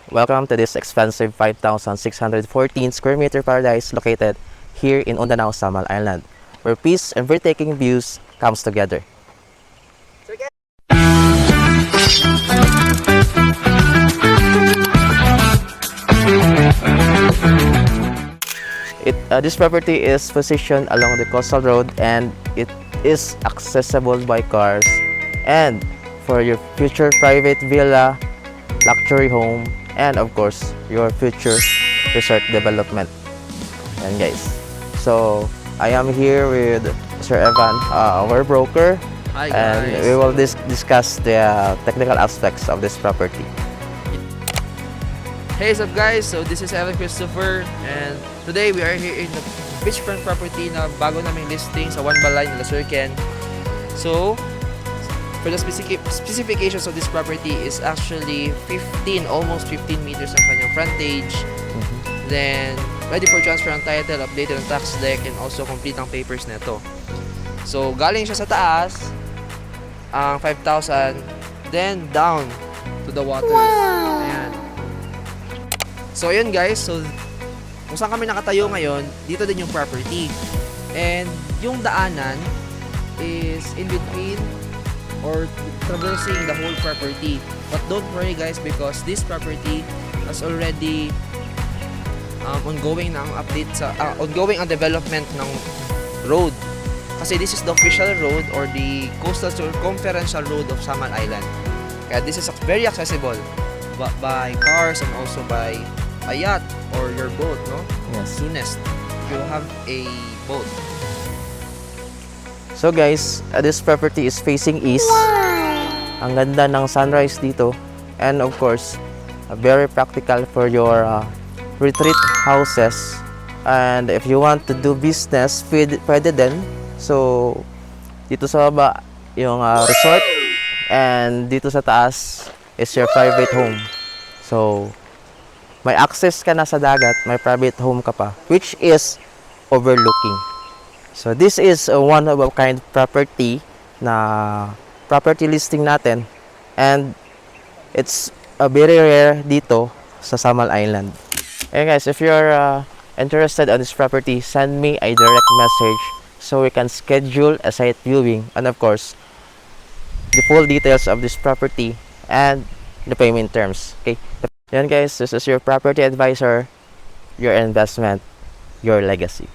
Welcome to this expensive 5,614 square meter paradise located here in Undanao, Samal Island, where peace and breathtaking views comes together. This property is positioned along the coastal road and it is accessible by cars, and for your future private villa, luxury home, and of course your future resort development. And guys, so I am here with Sir Evan, our broker. Hi And guys. we will discuss the technical aspects of this property. Hey, what's up guys? So this is Evan Christopher and today we are here in the beachfront property na bago naming listing sa One Balay nila Sir Ken. So for the specifications of this property is actually almost 15 meters ang kanyang frontage. Then ready for transfer ang title, updated ang tax deck, and also complete ang papers nito. So galing siya sa taas ang 5,000, then down to the water. Ayan. So yun guys, so kung saan kami nakatayo ngayon, dito din yung property. And yung daanan is in between or traversing the whole property. But don't worry guys, because this property has already ongoing na ang update sa ongoing ang development ng road. Kasi this is the official road or the coastal circumferential road of Samal Island. Kaya this is very accessible by cars and also by a yacht or your boat, no? Yes. Soonest you have a boat. So guys, this property is facing east. Ang ganda ng sunrise dito. And of course, very practical for your retreat houses. And if you want to do business, pwede din. So, dito sa baba, yung resort. And dito sa taas is your private home. So, may access ka na sa dagat, may private home ka pa, which is overlooking. So this is a one of a kind property na property listing natin, and it's a very rare dito sa Samal Island. And guys, if you're interested on this property, send me a direct message so we can schedule a site viewing, and of course the full details of this property and the payment terms. Okay. Yan guys, this is your property advisor, your investment, your legacy.